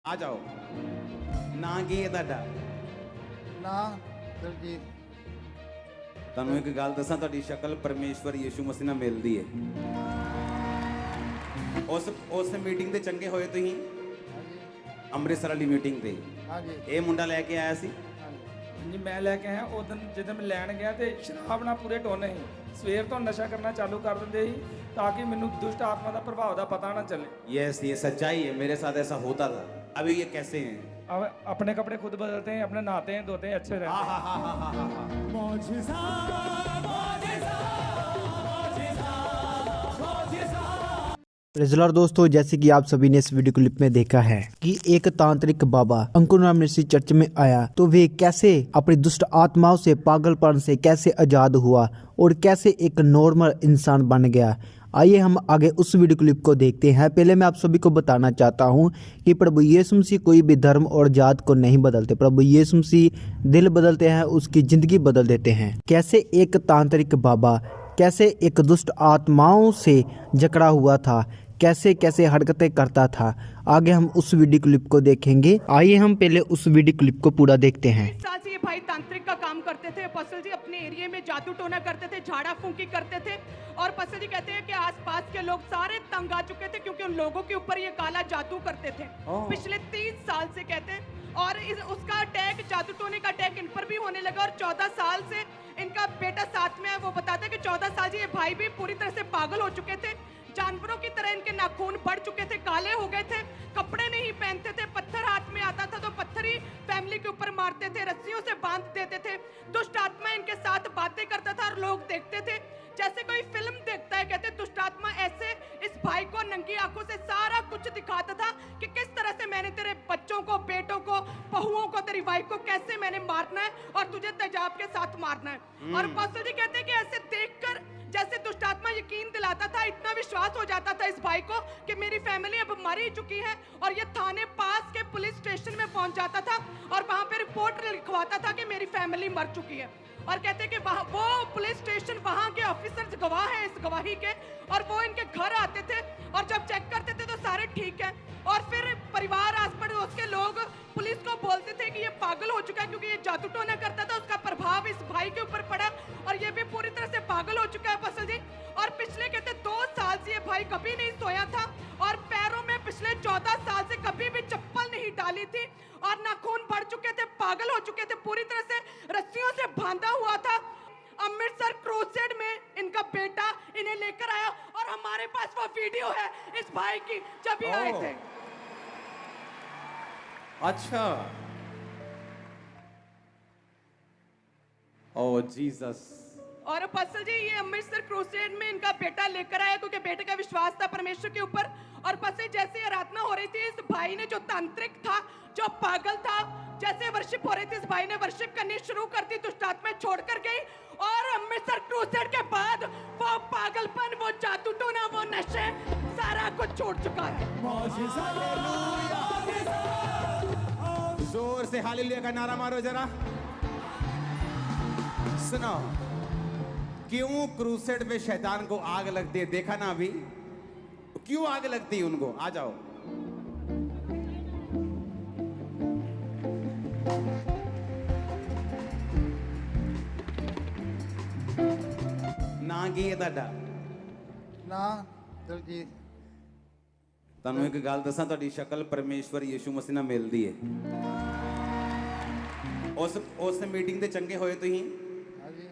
आ जाओ ना की है ਤੁਹਾਡਾ ना दलजीत ਤੁਹਾਨੂੰ ਇੱਕ ਗੱਲ ਦੱਸਾਂ ਤੁਹਾਡੀ ਸ਼ਕਲ ਪਰਮੇਸ਼ਵਰ ਯਿਸੂ ਮਸੀਹ ਨਾਲ ਮਿਲਦੀ ਹੈ ਉਸ ਮੀਟਿੰਗ ਤੇ ਚੰਗੇ ਹੋਏ ਤੁਸੀਂ हाँ जी ਅੰਮ੍ਰਿਤਸਰ ਵਾਲੀ ਮੀਟਿੰਗ ਤੇ हाँ जी ਇਹ ਮੁੰਡਾ ਲੈ ਕੇ ਆਇਆ ਸੀ हाँ जी जी मैं लैके आया उस दिन जिस दिन मैं लैन गया तो शराब ना पूरे टोने ही सवेर तो नशा करना चालू कर देंगे ही ताकि मैनू दुष्ट आत्मा का प्रभाव का पता ना चले। यस ये सच्चाई है मेरे साथ ऐसा होता था अभी ये कैसे हैं अब अपने कपड़े खुद बदलते हैं, अपने नहाते हैं धोते हैं, अच्छे रहते हैं। रेजलर दोस्तों, जैसे कि आप सभी ने इस वीडियो क्लिप में देखा है कि एक तांत्रिक बाबा अंकुर नाम ऋषि चर्च में आया तो वे कैसे अपनी दुष्ट आत्माओं से पागलपन से कैसे आजाद हुआ और कैसे एक नॉर्मल इंसान बन गया। आइए हम आगे उस वीडियो क्लिप को देखते हैं। पहले मैं आप सभी को बताना चाहता हूं कि प्रभु यीशु मसीह कोई भी धर्म और जात को नहीं बदलते। प्रभु यीशु मसीह दिल बदलते हैं, उसकी जिंदगी बदल देते हैं। कैसे एक तांत्रिक बाबा कैसे एक दुष्ट आत्माओं से जकड़ा हुआ था, कैसे कैसे हरकतें करता था, आगे हम उस वीडियो क्लिप को देखेंगे। आइए हम पहले उस वीडियो क्लिप को पूरा देखते हैं। साल से ये भाई तांत्रिक का काम करते थे। पसल जी अपने एरिया में जादू टोना करते थे, झाड़ा फूंकी करते थे और पसल जी कहते हैं कि आसपास के लोग सारे तंग आ चुके थे क्योंकि उन लोगों के ऊपर ये काला जादू करते थे पिछले 30 साल से कहते हैं। और उसका अटैक, जादू टोने का अटैक इन पर भी होने लगा और 14 साल से इनका बेटा साथ में है। वो बताता है कि 14 साल से ये भाई भी पूरी तरह से पागल हो चुके थे। जानवरों की तरह इनके नाखून बढ़ चुके थे, काले हो गए थे, कपड़े नहीं पहनते थे, पत्थर हाथ में आता था तो पत्थर ही फैमिली के ऊपर मारते थे, रस्सियों से बांध देते थे। दुष्ट आत्मा इनके साथ बातें करता था और लोग देखते थे जैसे कोई फिल्म देखता है। कहते दुष्ट आत्मा ऐसे इस भाई को नंगी आंखों से सारा कुछ दिखाता था कि किस तरह से मैंने तेरे बच्चों को, बेटों को, बहुओं को, तेरी वाइफ को कैसे मैंने मारना है और तुझे तेजाब के साथ मारना है। और पास्टर जी कहते हैं कि ऐसे देखकर जैसे दुष्ट आत्मा यकीन दिलाता था, इतना विश्वास हो जाता था इस भाई को कि मेरी फैमिली अब मर ही चुकी है। और ये थाने पास के पुलिस स्टेशन में पहुंच जाता था और वहां पे रिपोर्ट लिखवाता था कि मेरी फैमिली मर चुकी है। और कहते हैं कि वहाँ वो पुलिस स्टेशन, वहाँ के ऑफिसर्स गवाह हैं इस गवाही के, और वो इनके घर आते थे और जब चेक करते थे तो सारे ठीक है। और फिर परिवार, आस पड़ोस के लोग पुलिस को बोलते थे कि ये पागल हो चुका है क्योंकि ये जादू टोना करता था, उसका प्रभाव इस भाई के ऊपर पड़ा और ये भी पूरी तरह से पागल हो चुका है फसल जी। और पिछले कहते 2 साल से ये भाई कभी नहीं सोया था और पैरों में पिछले 14 साल से कभी भी चप्पल नहीं डाली थी और नाखून बढ़ चुके थे, पागल हो चुके थे, पूरी तरह से रस्सियों से बांधा हुआ था। अमृतसर क्रूसेड में इनका बेटा इन्हें लेकर आया और हमारे पास वो वीडियो है इस भाई की जब ये आए थे। अच्छा ओ जीसस। और पसल जी ये अमृतसर क्रूसेड में इनका बेटा लेकर आया क्योंकि बेटे का विश्वास था परमेश्वर के ऊपर। और पसल जैसे आराधना हो रही थी, इस भाई ने जो तांत्रिक था, जो पागल था, जैसे वर्शिप हो रही थी, इस भाई ने वर्शिप करनी शुरू कर दी, दुष्ट आत्मा छोड़कर गई। और अमृतसर क्रूसेड के बाद वो पागलपन, वो जादू टोना, वो नशे, सारा कुछ छोड़ चुका है। जोर से हालेलुया का नारा मारो जरा। सुनो, क्यों क्रूसेड पे शैतान को आग लगती है, देखा ना अभी? क्यों आग लगती है उनको? आ जाओ। ना की है ਤੁਹਾਡਾ ना दलजीत ਤੁਹਾਨੂੰ ਇੱਕ ਗੱਲ ਦੱਸਾਂ, ਤੁਹਾਡੀ ਸ਼ਕਲ ਪਰਮੇਸ਼ਵਰ ਯਿਸੂ ਮਸੀਹ ਨਾਲ ਮਿਲਦੀ ਹੈ ਉਸ ਮੀਟਿੰਗ ਤੇ ਚੰਗੇ ਹੋਏ ਤੁਸੀਂ हाँ जी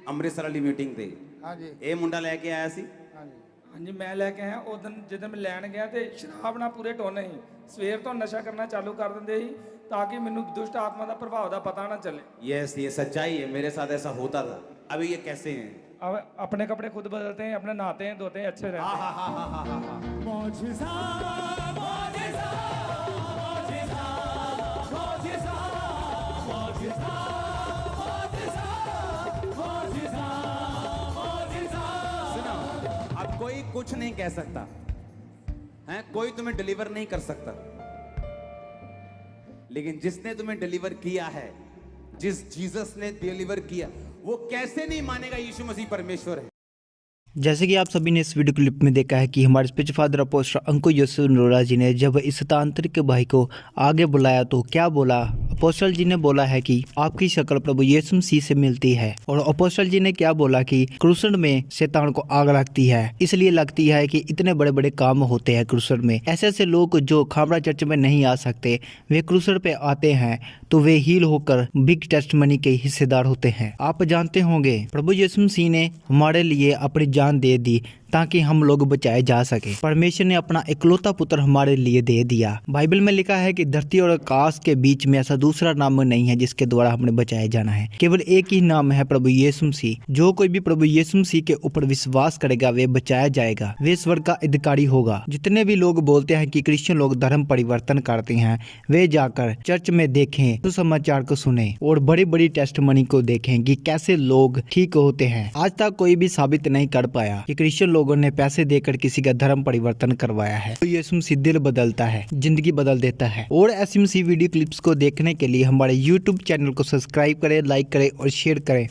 ਅੰਮ੍ਰਿਤਸਰ ਵਾਲੀ ਮੀਟਿੰਗ ਤੇ हाँ जी ਇਹ ਮੁੰਡਾ ਲੈ ਕੇ ਆਇਆ ਸੀ हाँ जी हाँ जी मैं लैके आया उस दिन जिस दिन मैं लैन गया तो शराब ना पूरे टोने ही सवेर तो नशा करना चालू कर देंगे ही ताकि मैनू दुष्ट आत्मा का प्रभाव का पता ना चले। यस ये सच्चाई है मेरे साथ ऐसा होता था अभी ये कैसे हैं अब अपने कपड़े खुद बदलते हैं, अपने नहाते हैं धोते हैं, अच्छे रहते हैं। सुनो, अब कोई कुछ नहीं कह सकता है, कोई तुम्हें डिलीवर नहीं कर सकता, लेकिन जिसने तुम्हें डिलीवर किया है, जिस जीसस ने डिलीवर किया, वो कैसे नहीं मानेगा यीशु मसीह परमेश्वर है। जैसे कि आप सभी ने इस वीडियो क्लिप में देखा है कि हमारे स्पिरिचुअल फादर अपोस्टल अंकुर यूसुफ नरोला जी ने जब इस तांत्रिक भाई को आगे बुलाया तो क्या बोला। अपोस्टल जी ने बोला है कि आपकी शक्ल प्रभु यीशु मसीह से मिलती है, और अपोस्टल जी ने क्या बोला कि क्रूसेड में शैतान को आग लगती है, इसलिए लगती है कि इतने बड़े बड़े काम होते हैं क्रूसेड में। ऐसे ऐसे लोग जो खामड़ा चर्च में नहीं आ सकते वे क्रूसेड पे आते हैं तो वे हील होकर बिग टेस्टमनी के हिस्सेदार होते हैं। आप जानते होंगे प्रभु यीशु मसीह ने हमारे लिए अपनी जान दे दी ताकि हम लोग बचाए जा सके। परमेश्वर ने अपना इकलौता पुत्र हमारे लिए दे दिया। बाइबल में लिखा है कि धरती और आकाश के बीच में ऐसा दूसरा नाम नहीं है जिसके द्वारा हमने बचाए जाना है, केवल एक ही नाम है प्रभु यीशु मसीह। जो कोई भी प्रभु यीशु मसीह के ऊपर विश्वास करेगा वे बचाया जाएगा, वे स्वर्ग का अधिकारी होगा। जितने भी लोग बोलते हैं कि क्रिश्चियन लोग धर्म परिवर्तन करते हैं, वे जाकर चर्च में देखें, तो समाचार को सुने और बड़ी बड़ी टेस्टमनी को देखें कि कैसे लोग ठीक होते हैं। आज तक कोई भी साबित नहीं कर पाया कि क्रिश्चियन लोगों ने पैसे देकर किसी का धर्म परिवर्तन करवाया है। तो यीशु मसीह दिल बदलता है, जिंदगी बदल देता है। और ऐसी मसीह वीडियो क्लिप्स को देखने के लिए हमारे YouTube चैनल को सब्सक्राइब करें, लाइक करें और शेयर करें।